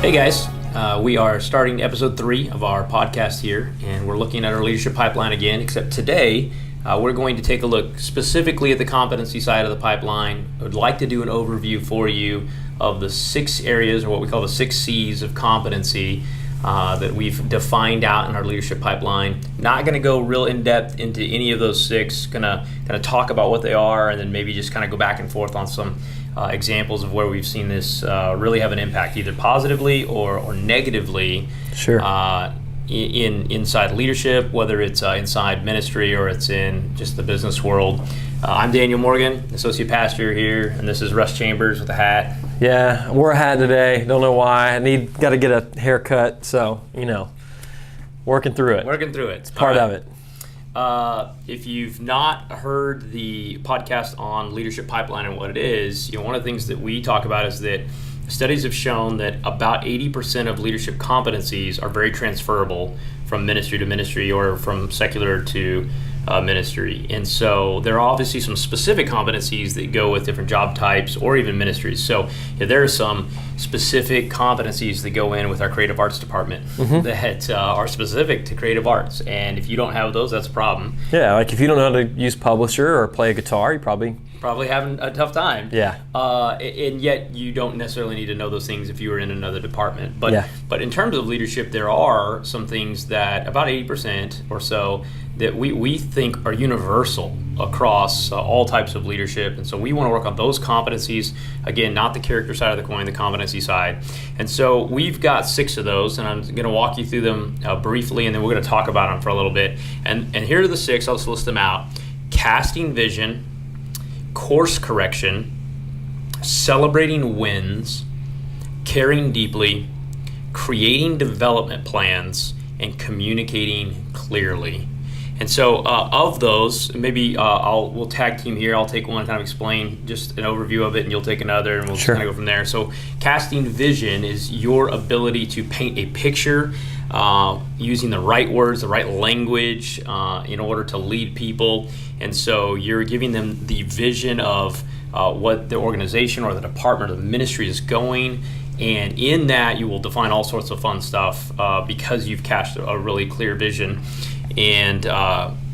Hey guys, we are starting episode 3 of our podcast here, and we're looking at our leadership pipeline again, except today we're going to take a look specifically at the competency side of the pipeline. I would like to do an overview for you of the 6 areas, or what we call the 6 C's of competency that we've defined out in our leadership pipeline. Not going to go real in-depth into any of those 6, going to talk about what they are, and then maybe just kind of go back and forth on some examples of where we've seen this really have an impact, either positively or negatively. Sure. Inside leadership, whether it's inside ministry or it's in just the business world. I'm Daniel Morgan, associate pastor here, and this is Russ Chambers with a hat. Yeah, I wore a hat today. Don't know why. Got to get a haircut, so working through it. It's part of it. If you've not heard the podcast on leadership pipeline and what it is, one of the things that we talk about is that studies have shown that about 80% of leadership competencies are very transferable from ministry to ministry or from secular to ministry. And so there are obviously some specific competencies that go with different job types or even ministries. So there are some specific competencies that go in with our creative arts department that are specific to creative arts. And if you don't have those, that's a problem. Yeah, like if you don't know how to use Publisher or play a guitar, you probably having a tough time. Yeah. And yet you don't necessarily need to know those things if you were in another department. But in terms of leadership, there are some things that about 80% or so that we think are universal across all types of leadership. And so we want to work on those competencies. Again, not the character side of the coin, the competency side. And so we've got 6 of those, and I'm going to walk you through them briefly, and then we're going to talk about them for a little bit. And here are the 6. I'll just list them out. Casting vision, course correction, celebrating wins, caring deeply, creating development plans, and communicating clearly. And so of those, maybe we'll tag team here. I'll take one and kind of explain just an overview of it, and you'll take another, and we'll just kind of go from there. So casting vision is your ability to paint a picture using the right words, the right language in order to lead people. And so you're giving them the vision of what the organization or the department or the ministry is going. And in that, you will define all sorts of fun stuff because you've cast a really clear vision. And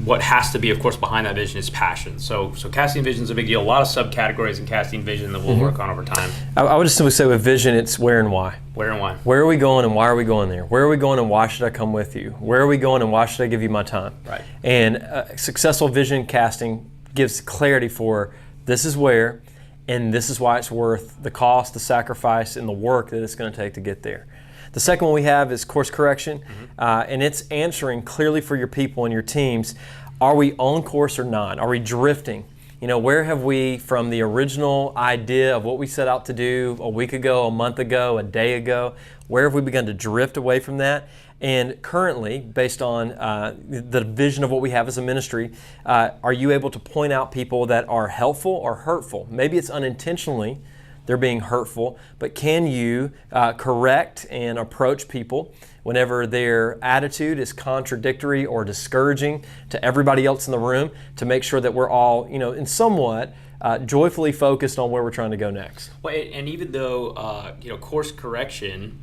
what has to be, of course, behind that vision is passion. So casting vision is a big deal. A lot of subcategories in casting vision that we'll work on over time. I would just simply say with vision, it's where and why. Where and why. Where are we going and why are we going there? Where are we going and why should I come with you? Where are we going and why should I give you my time? Right. And successful vision casting gives clarity for this is where, and this is why it's worth the cost, the sacrifice, and the work that it's going to take to get there. The second one we have is course correction, and it's answering clearly for your people and your teams, are we on course or not? Are we drifting? Where have we, from the original idea of what we set out to do a week ago, a month ago, a day ago, where have we begun to drift away from that? And currently, based on the vision of what we have as a ministry, are you able to point out people that are helpful or hurtful? Maybe it's unintentionally they're being hurtful, but can you correct and approach people whenever their attitude is contradictory or discouraging to everybody else in the room to make sure that we're all, in somewhat joyfully focused on where we're trying to go next? Well, and even though, course correction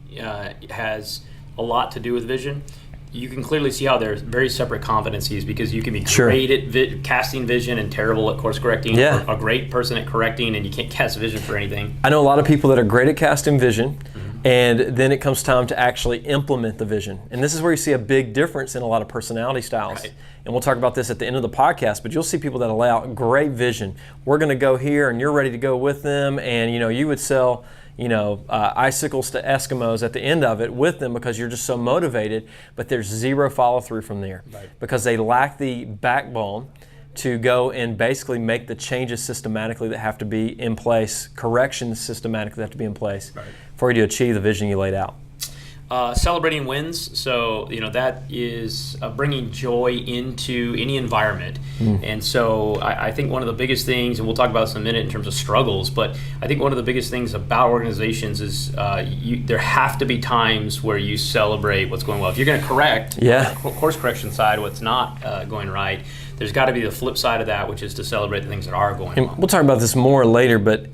has a lot to do with vision, you can clearly see how there's very separate competencies because you can be great at casting vision and terrible at course correcting, or a great person at correcting, and you can't cast vision for anything. I know a lot of people that are great at casting vision, and then it comes time to actually implement the vision. And this is where you see a big difference in a lot of personality styles. Right. And we'll talk about this at the end of the podcast, but you'll see people that lay out great vision. We're going to go here, and you're ready to go with them, and you would sell icicles to Eskimos at the end of it with them because you're just so motivated, but there's zero follow through from there because they lack the backbone to go and basically make the changes systematically that have to be in place, corrections systematically that have to be in place for you to achieve the vision you laid out. Celebrating wins, so that is bringing joy into any environment. And so I think one of the biggest things, and we'll talk about this in a minute in terms of struggles, but I think one of the biggest things about organizations is there have to be times where you celebrate what's going well. If you're going to correct, on the course correction side, what's not going right, there's got to be the flip side of that, which is to celebrate the things that are going well. We'll talk about this more later, but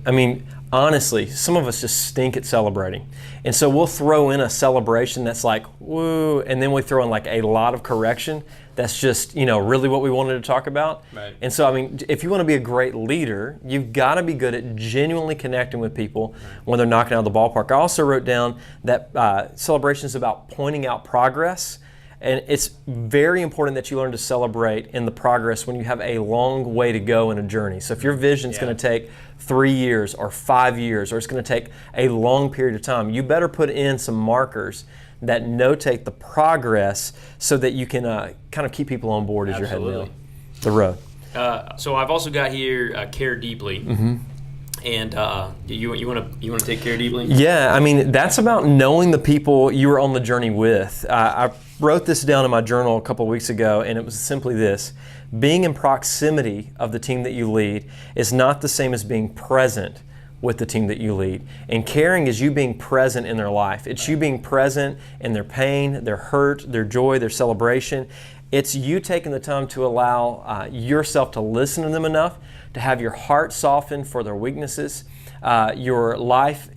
honestly, some of us just stink at celebrating. And so we'll throw in a celebration that's like, woo, and then we throw in like a lot of correction. That's just, really what we wanted to talk about. Right. And so, if you want to be a great leader, you've got to be good at genuinely connecting with people when they're knocking out of the ballpark. I also wrote down that celebration is about pointing out progress. And it's very important that you learn to celebrate in the progress when you have a long way to go in a journey. So if your vision is going to take 3 years or 5 years, or it's going to take a long period of time, you better put in some markers that notate the progress so that you can kind of keep people on board as you're heading down the road. So I've also got here care deeply. Mm-hmm. And you want to take care deeply? Yeah, that's about knowing the people you are on the journey with. I wrote this down in my journal a couple of weeks ago, and it was simply this: being in proximity of the team that you lead is not the same as being present with the team that you lead. And caring is you being present in their life. It's you being present in their pain, their hurt, their joy, their celebration. It's you taking the time to allow yourself to listen to them enough to have your heart softened for their weaknesses, your life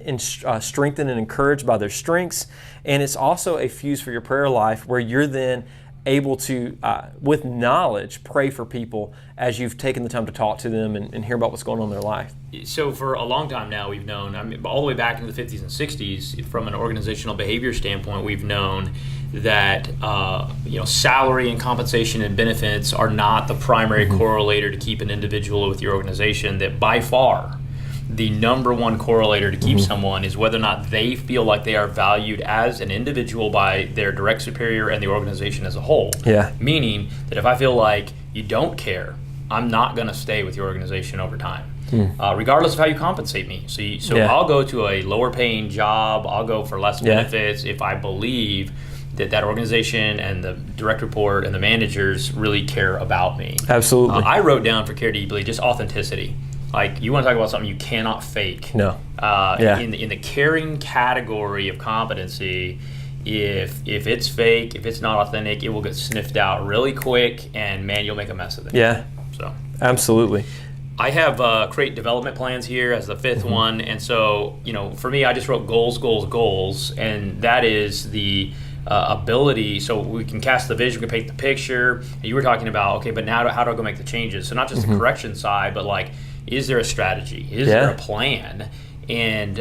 strengthened and encouraged by their strengths. And it's also a fuse for your prayer life where you're then able to, with knowledge, pray for people as you've taken the time to talk to them and hear about what's going on in their life. So for a long time now, we've known, all the way back into the 50s and 60s, from an organizational behavior standpoint, we've known that salary and compensation and benefits are not the primary correlator to keep an individual with your organization. That by far, the number one correlator to keep someone is whether or not they feel like they are valued as an individual by their direct superior and the organization as a whole. Yeah. Meaning that if I feel like you don't care, I'm not going to stay with your organization over time. Regardless of how you compensate me. So I'll go to a lower paying job, I'll go for less benefits if I believe that organization and the direct report and the managers really care about me. Absolutely. I wrote down for care deeply just authenticity. Like, you want to talk about something you cannot fake. No. In the caring category of competency, if it's fake, if it's not authentic, it will get sniffed out really quick, and man, you'll make a mess of it. Yeah. So. Absolutely. I have create development plans here as the fifth one, and so for me, I just wrote goals, and that is the ability, so we can cast the vision, we can paint the picture. You were talking about, okay, but now how do I go make the changes? So not just the correction side, but like, is there a strategy? Is there a plan? And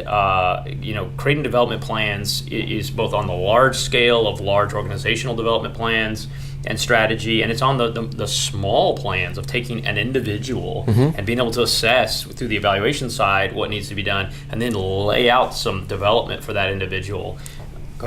creating development plans is both on the large scale of large organizational development plans and strategy, and it's on the small plans of taking an individual and being able to assess through the evaluation side what needs to be done, and then lay out some development for that individual.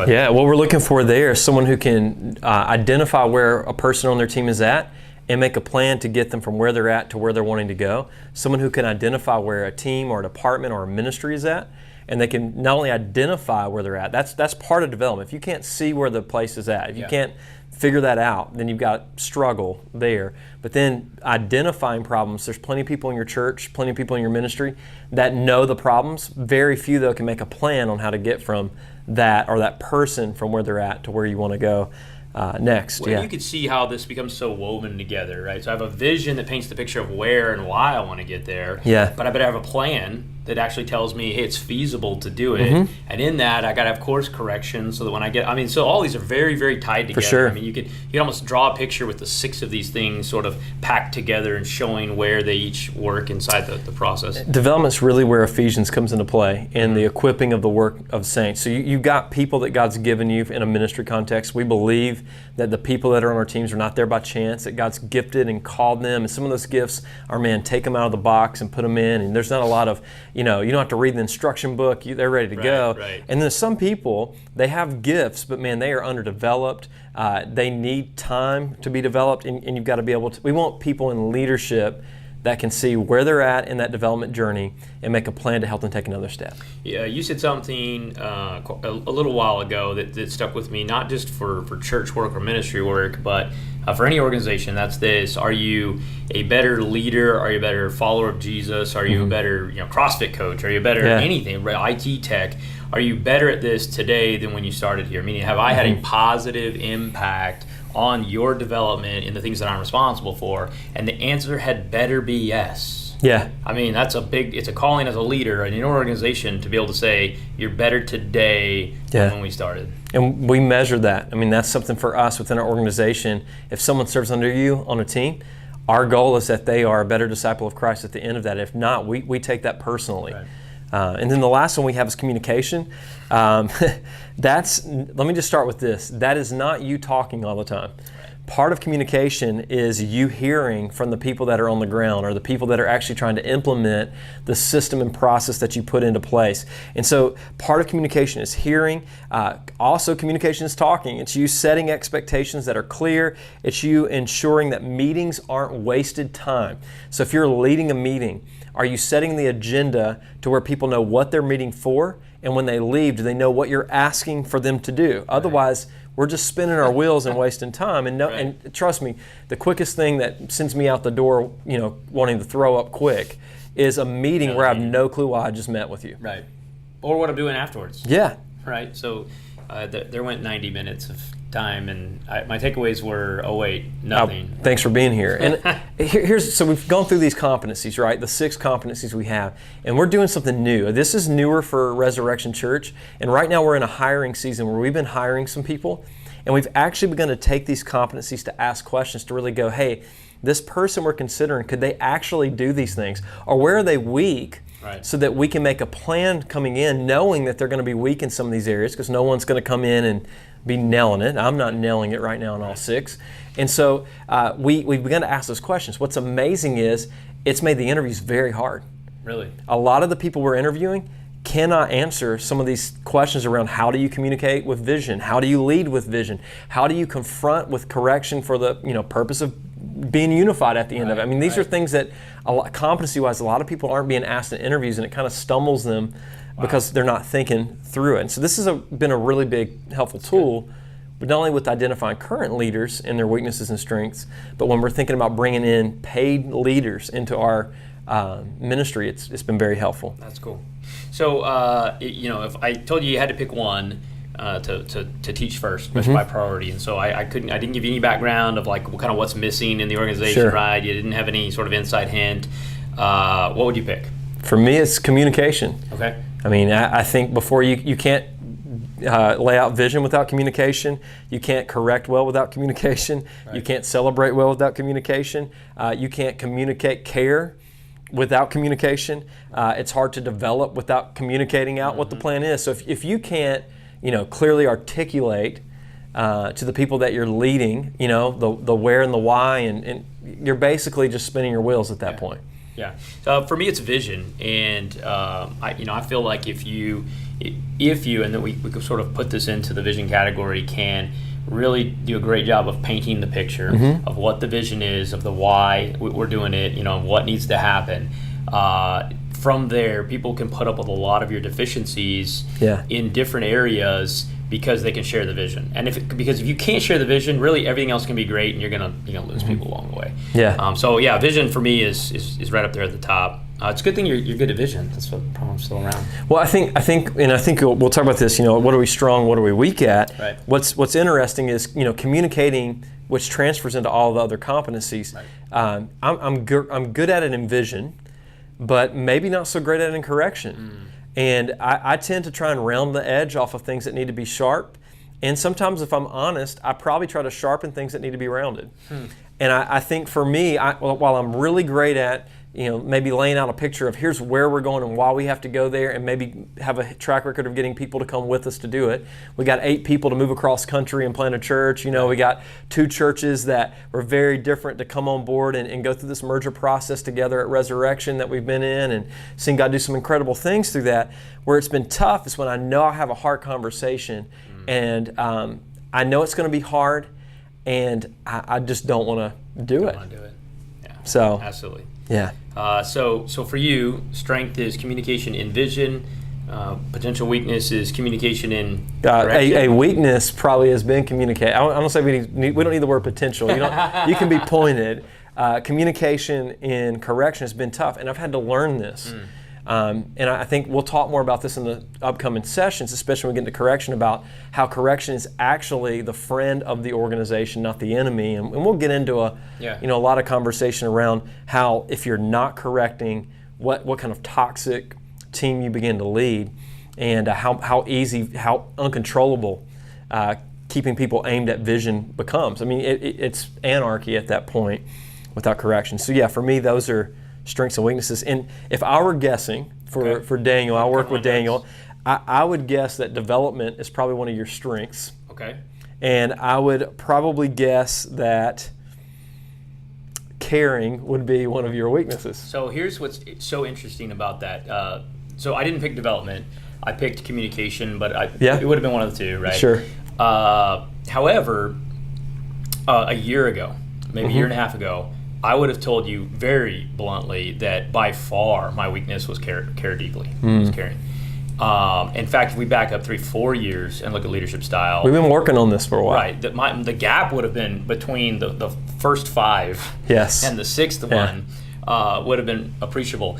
Yeah, what we're looking for there is someone who can identify where a person on their team is at and make a plan to get them from where they're at to where they're wanting to go. Someone who can identify where a team or a department or a ministry is at, and they can not only identify where they're at, that's part of development. If you can't see where the place is at, if you can't figure that out, then you've got struggle there. But then identifying problems, there's plenty of people in your church, plenty of people in your ministry that know the problems. Very few, though, can make a plan on how to get from that or that person from where they're at to where you want to go next. Well, you can see how this becomes so woven together, right? So I have a vision that paints the picture of where and why I want to get there. Yeah. But I better have a plan that actually tells me, hey, it's feasible to do it. And in that, I got to have course correction so that when I get, so all these are very, very tied together. For sure. You could almost draw a picture with the 6 of these things sort of packed together and showing where they each work inside the process. Development's really where Ephesians comes into play in the equipping of the work of saints. So you've got people that God's given you in a ministry context. We believe that the people that are on our teams are not there by chance, that God's gifted and called them. And some of those gifts are, take them out of the box and put them in. And there's not a lot of, you don't have to read the instruction book. They're ready to go. Right. And then some people, they have gifts, but they are underdeveloped. They need time to be developed, and you've got to be able to. We want people in leadership that can see where they're at in that development journey and make a plan to help them take another step. Yeah, you said something a little while ago that stuck with me, not just for church work or ministry work, but for any organization. That's this: are you a better leader? Are you a better follower of Jesus? Are you a better CrossFit coach? Are you better at anything? IT tech? Are you better at this today than when you started here? Meaning, have I had a positive impact on your development in the things that I'm responsible for? And the answer had better be yes. Yeah. I mean, it's a calling as a leader in your organization to be able to say, you're better today than when we started. And we measure that. I mean, that's something for us within our organization. If someone serves under you on a team, our goal is that they are a better disciple of Christ at the end of that. If not, we take that personally. Right. And then the last one we have is communication. Let me just start with this. That is not you talking all the time. Part of communication is you hearing from the people that are on the ground, or the people that are actually trying to implement the system and process that you put into place. And so part of communication is hearing. Also, communication is talking. It's you setting expectations that are clear. It's you ensuring that meetings aren't wasted time. So if you're leading a meeting, are you setting the agenda to where people know what they're meeting for? And when they leave, do they know what you're asking for them to do? Otherwise, we're just spinning our wheels and wasting time. And trust me, the quickest thing that sends me out the door, wanting to throw up quick, is a meeting where I have no clue why I just met with you. Right. Or what I'm doing afterwards. Yeah. Right. So there went 90 minutes of time, and my takeaways were, nothing. Thanks for being here. And so we've gone through these competencies, right? The 6 competencies we have, and we're doing something new. This is newer for Resurrection Church, and right now we're in a hiring season where we've been hiring some people, and we've actually begun to take these competencies to ask questions to really go, hey, this person we're considering, could they actually do these things? Or where are they weak? Right. So that we can make a plan coming in knowing that they're going to be weak in some of these areas, because no one's going to come in and be nailing it. I'm not nailing it right now in all 6. And so we've begun to ask those questions. What's amazing is it's made the interviews very hard. Really? A lot of the people we're interviewing cannot answer some of these questions around how do you communicate with vision? How do you lead with vision? How do you confront with correction for the purpose of being unified at the end of it? I mean, these are things that, competency-wise, a lot of people aren't being asked in interviews, and it kind of stumbles them because they're not thinking through it. And so this has been a really big, helpful tool, but not only with identifying current leaders and their weaknesses and strengths, but when we're thinking about bringing in paid leaders into our ministry, it's been very helpful. That's cool. So, if I told you had to pick one to teach first, by priority, and so I didn't give you any background of what's missing in the organization, right? You didn't have any sort of inside hint. What would you pick? For me, it's communication. Okay. I mean, I think before you can't lay out vision without communication. You can't correct well without communication. Right. You can't celebrate well without communication. You can't communicate care without communication. It's hard to develop without communicating out what the plan is. So if you can't, clearly articulate to the people that you're leading, the where and the why, and you're basically just spinning your wheels at that point. Yeah. For me, it's vision, and I feel like if you, and then we could sort of put this into the vision category, can really do a great job of painting the picture of what the vision is, of the why we're doing it, what needs to happen. From there, people can put up with a lot of your deficiencies in different areas because they can share the vision. And because if you can't share the vision, really everything else can be great, and you're gonna lose people along the way. Yeah. Vision for me is right up there at the top. It's a good thing you're good at vision. That's what I'm still around. Well, I think we'll talk about this. What are we strong? What are we weak at? Right. What's interesting is communicating, which transfers into all the other competencies. Right. I'm good at it in vision, but maybe not so great at it in correction. And I tend to try and round the edge off of things that need to be sharp. And sometimes, if I'm honest, I probably try to sharpen things that need to be rounded. And I think for me, while I'm really great at maybe laying out a picture of here's where we're going and why we have to go there, and maybe have a track record of getting people to come with us to do it. We got 8 people to move across country and plant a church. We got 2 churches that were very different to come on board and go through this merger process together at Resurrection that we've been in, and seen God do some incredible things through that. Where it's been tough is when I know I have a hard conversation, and I know it's going to be hard, and I just don't want to do it. Yeah. So absolutely. Yeah. So for you, strength is communication in vision. Potential weakness is communication in correction. A weakness probably has been communication. I don't say we don't need the word potential. You can be pointed. Communication in correction has been tough, and I've had to learn this. And I think we'll talk more about this in the upcoming sessions, especially when we get into correction, about how correction is actually the friend of the organization, not the enemy. And we'll get into a lot of conversation around how, if you're not correcting, what kind of toxic team you begin to lead, and how easy, how uncontrollable keeping people aimed at vision becomes. I mean, it's anarchy at that point without correction. So yeah, for me, those are strengths and weaknesses. And if I were guessing for Daniel, I work with Daniel, I would guess that development is probably one of your strengths. Okay. And I would probably guess that caring would be one of your weaknesses. So here's what's so interesting about that. So I didn't pick development. I picked communication, but it would have been one of the two, right? Sure. However, a year ago, maybe a year and a half ago, I would have told you very bluntly that by far my weakness was care deeply. Was caring. In fact, if we back up 3-4 years and look at leadership style, we've been working on this for a while. Right. The gap would have been between the first 5 and the 6th one would have been appreciable.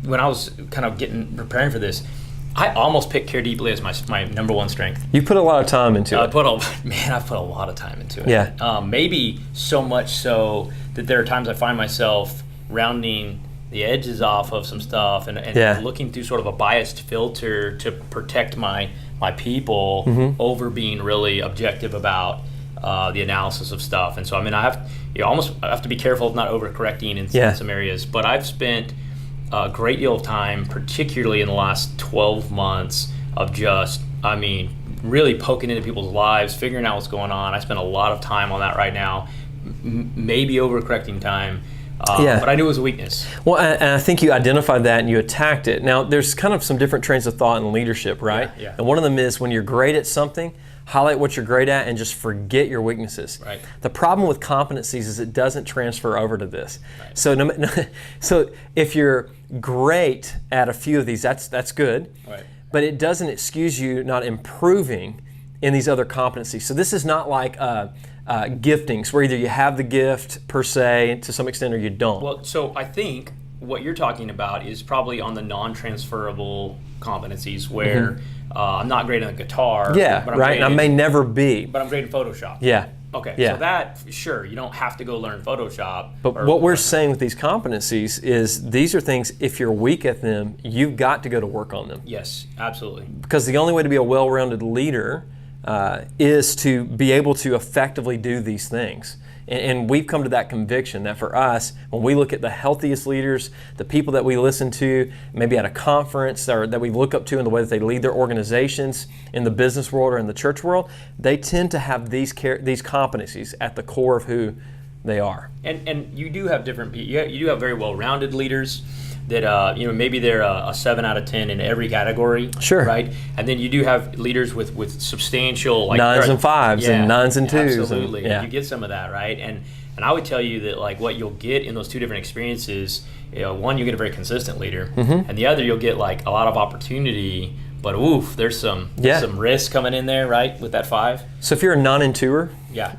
When I was kind of preparing for this, I almost picked care deeply as my number one strength. You put a lot of time into it. I put a lot of time into it. Yeah. Maybe so much so that there are times I find myself rounding the edges off of some stuff and looking through sort of a biased filter to protect my people over being really objective about the analysis of stuff. And so, I mean, I have to be careful of not overcorrecting in some areas. But I've spent a great deal of time, particularly in the last 12 months, of really poking into people's lives, figuring out what's going on. I spend a lot of time on that right now, maybe overcorrecting time. But I knew it was a weakness. Well, and I think you identified that and you attacked it. Now, there's kind of some different trains of thought in leadership, right? Yeah. And one of them is, when you're great at something, highlight what you're great at and just forget your weaknesses. Right. The problem with competencies is it doesn't transfer over to this. Right. So if you're great at a few of these, that's good. Right. But it doesn't excuse you not improving in these other competencies. So this is not like giftings, where either you have the gift per se to some extent or you don't. Well, so I think what you're talking about is probably on the non-transferable competencies where I'm not great on the guitar. Yeah, but right. And I may never be. But I'm great in Photoshop. Yeah. Okay. Yeah. So that, sure, you don't have to go learn Photoshop. But what we're saying with these competencies is these are things, if you're weak at them, you've got to go to work on them. Yes, absolutely. Because the only way to be a well-rounded leader is to be able to effectively do these things. And we've come to that conviction that for us, when we look at the healthiest leaders, the people that we listen to, maybe at a conference, or that we look up to in the way that they lead their organizations in the business world or in the church world, they tend to have these competencies at the core of who they are. And you do have you do have very well-rounded leaders that maybe they're a 7 out of 10 in every category. Sure. Right? And then you do have leaders with substantial 9s and 5s and 9s and 2s. Absolutely. You get some of that, right? And I would tell you that what you'll get in those two different experiences, one, you get a very consistent leader, and the other, you'll get a lot of opportunity, but there's some risk coming in there, right, with that 5. So if you're a 9 and 2er,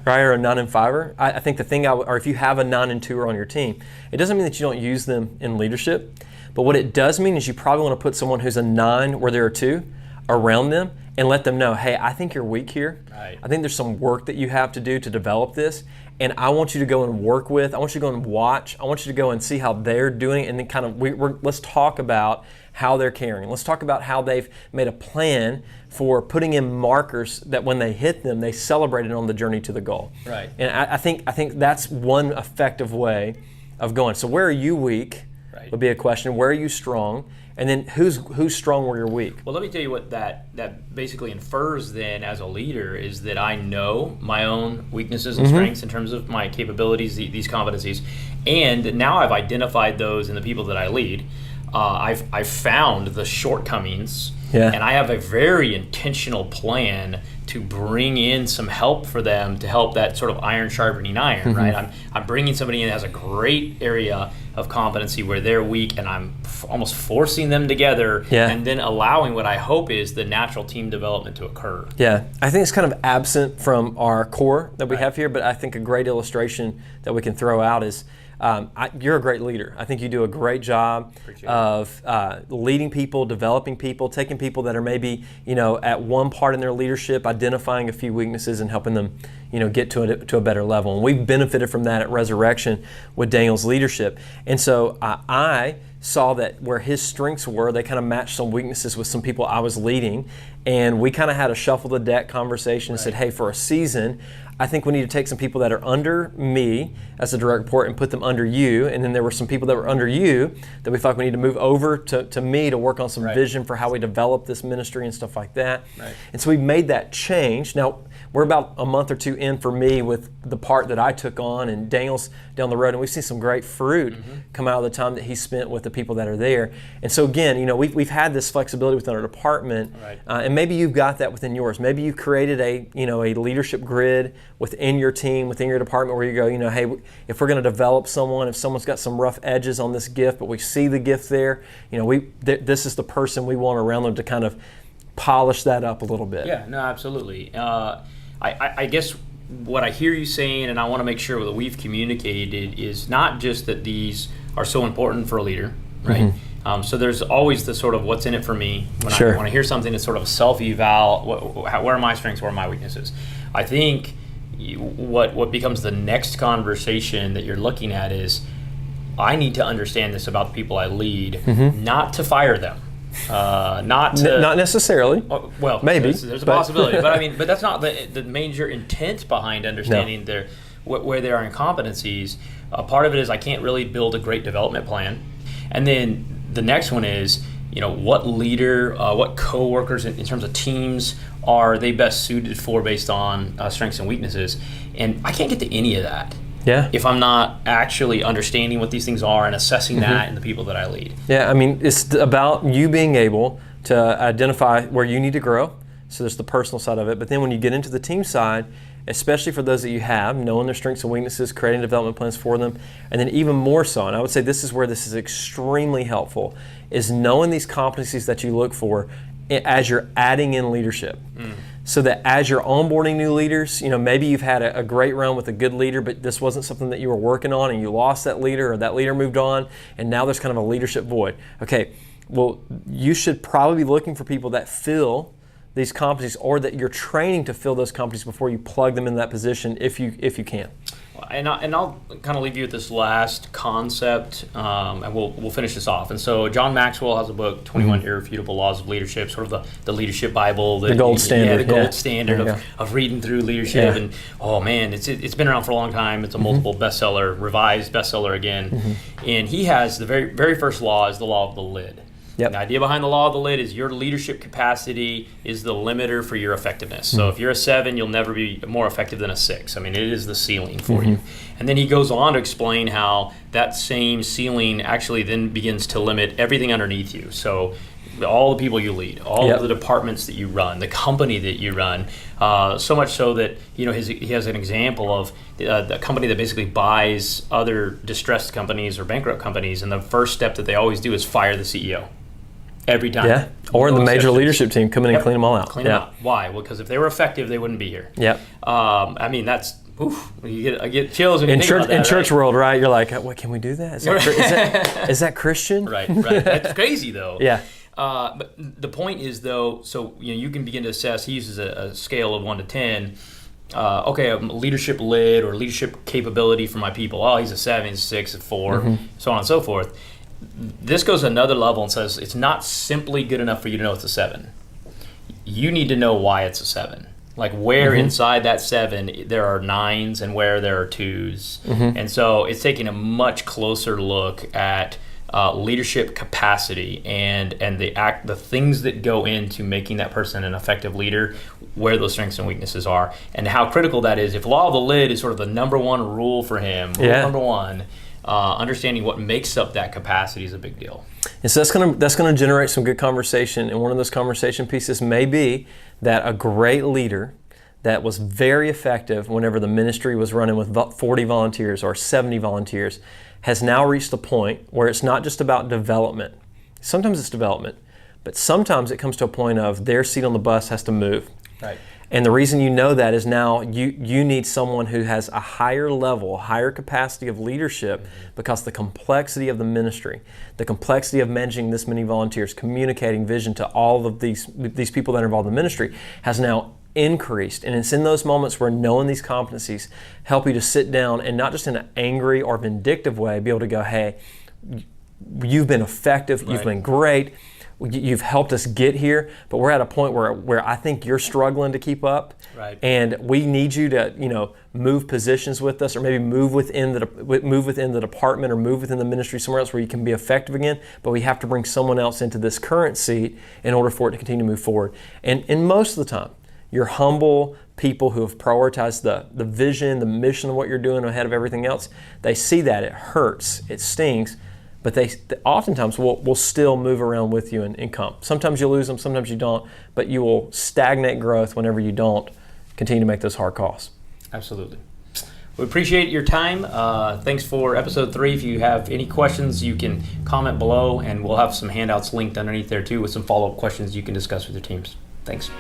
right, or a 9 and 5er, I think the thing, or if you have a 9 and 2er on your team, it doesn't mean that you don't use them in leadership, but what it does mean is you probably want to put someone who's a 9 where there are 2 around them and let them know, hey, I think you're weak here. Right. I think there's some work that you have to do to develop this, and I want you to go and work with, I want you to go and watch, I want you to go and see how they're doing, and then kind of let's talk about how they're carrying. Let's talk about how they've made a plan for putting in markers that when they hit them, they celebrated on the journey to the goal. Right. And I think that's one effective way of going. So where are you weak? Right. Would be a question. Where are you strong? And then who's strong where you're weak? Well, let me tell you what that basically infers then as a leader is that I know my own weaknesses and strengths in terms of my capabilities, these competencies, and now I've identified those in the people that I lead. I've found the shortcomings, and I have a very intentional plan to bring in some help for them to help that sort of iron sharpening iron, right? I'm bringing somebody in that has a great area of competency where they're weak, and I'm almost forcing them together and then allowing what I hope is the natural team development to occur. Yeah, I think it's kind of absent from our core that we have here, but I think a great illustration that we can throw out is you're a great leader. I think you do a great job of leading people, developing people, taking people that are maybe, at one part in their leadership, identifying a few weaknesses and helping them, get to a better level. And we've benefited from that at Resurrection with Daniel's leadership. And so I saw that where his strengths were, they kind of matched some weaknesses with some people I was leading. And we kind of had a shuffle the deck conversation and said, hey, for a season, I think we need to take some people that are under me as a direct report and put them under you. And then there were some people that were under you that we thought we need to move over to me to work on some vision for how we develop this ministry and stuff like that. Right. And so we made that change. Now, we're about a month or two in for me with the part that I took on, and Daniel's down the road, and we've seen some great fruit come out of the time that he spent with the people that are there. And so again, we've had this flexibility within our department, and maybe you've got that within yours. Maybe you created a leadership grid within your team, within your department, where you go, hey, if we're going to develop someone, if someone's got some rough edges on this gift, but we see the gift there, this is the person we want around them to kind of polish that up a little bit. Yeah, no, absolutely. I guess what I hear you saying, and I want to make sure that we've communicated, is not just that these are so important for a leader, right? So there's always the sort of what's in it for me. When I hear something that's sort of a self-eval, where are my strengths, where are my weaknesses? I think what becomes the next conversation that you're looking at is, I need to understand this about the people I lead, not to fire them. Not necessarily. Well, maybe there's a possibility, but that's not the major intent behind understanding where there are incompetencies. Part of it is I can't really build a great development plan, and then the next one is what leader, what coworkers in terms of teams are they best suited for based on strengths and weaknesses, and I can't get to any of that. Yeah. If I'm not actually understanding what these things are and assessing that in the people that I lead. Yeah, it's about you being able to identify where you need to grow. So there's the personal side of it. But then when you get into the team side, especially for those that you have, knowing their strengths and weaknesses, creating development plans for them, and then even more so, and I would say this is where this is extremely helpful, is knowing these competencies that you look for as you're adding in leadership. So that as you're onboarding new leaders, maybe you've had a great run with a good leader, but this wasn't something that you were working on and you lost that leader, or that leader moved on, and now there's kind of a leadership void. Okay, well, you should probably be looking for people that fill these competencies, or that you're training to fill those competencies before you plug them in that position if you can. And I'll kind of leave you with this last concept, and we'll finish this off. And so John Maxwell has a book, 21 Irrefutable Laws of Leadership, sort of the leadership Bible. The gold standard. Yeah, the gold standard of reading through leadership. And oh man, it's been around for a long time. It's a multiple bestseller, revised bestseller again. And he has the very, very first law is the law of the lid. Yep. The idea behind the law of the lid is your leadership capacity is the limiter for your effectiveness. So if you're a 7, you'll never be more effective than a 6. It is the ceiling for you. And then he goes on to explain how that same ceiling actually then begins to limit everything underneath you. So all the people you lead, all of the departments that you run, the company that you run, so much so that he has an example of the company that basically buys other distressed companies or bankrupt companies, and the first step that they always do is fire the CEO. Every time. Yeah. Or the major leadership team come in and clean them all out. Clean them out. Why? Well, because if they were effective, they wouldn't be here. Yep. That's I get chills when you think about that. In church world, right? You're like, what? Can we do that? Is that Christian? Right. That's crazy though. Yeah. But the point is though, so you can begin to assess. He uses a scale of 1 to 10. Okay, a leadership lid or leadership capability for my people. Oh, he's a 7, he's a 6, a 4, so on and so forth. This goes another level and says it's not simply good enough for you to know it's a 7. You need to know why it's a 7. Like where inside that 7 there are 9s and where there are 2s. And so it's taking a much closer look at leadership capacity and the things that go into making that person an effective leader, where those strengths and weaknesses are, and how critical that is. If law of the lid is sort of the number one rule for him, number one, understanding what makes up that capacity is a big deal. And so that's gonna generate some good conversation, and one of those conversation pieces may be that a great leader that was very effective whenever the ministry was running with 40 volunteers or 70 volunteers has now reached the point where it's not just about development. Sometimes it's development, but sometimes it comes to a point of their seat on the bus has to move. Right. And the reason you know that is now you need someone who has a higher level, higher capacity of leadership, because the complexity of the ministry, the complexity of managing this many volunteers, communicating vision to all of these people that are involved in the ministry has now increased. And it's in those moments where knowing these competencies help you to sit down and not just in an angry or vindictive way, be able to go, hey, you've been effective, you've been great, you've helped us get here, but we're at a point where I think you're struggling to keep up, and we need you to move positions with us, or maybe move within the department or move within the ministry somewhere else where you can be effective again, but we have to bring someone else into this current seat in order for it to continue to move forward. And most of the time, you're humble people who have prioritized the vision, the mission of what you're doing ahead of everything else. They see that, it hurts, it stings, but they oftentimes will still move around with you and come. Sometimes you lose them, sometimes you don't, but you will stagnate growth whenever you don't continue to make those hard calls. Absolutely. We appreciate your time. Thanks for episode 3. If you have any questions, you can comment below, and we'll have some handouts linked underneath there too with some follow-up questions you can discuss with your teams. Thanks.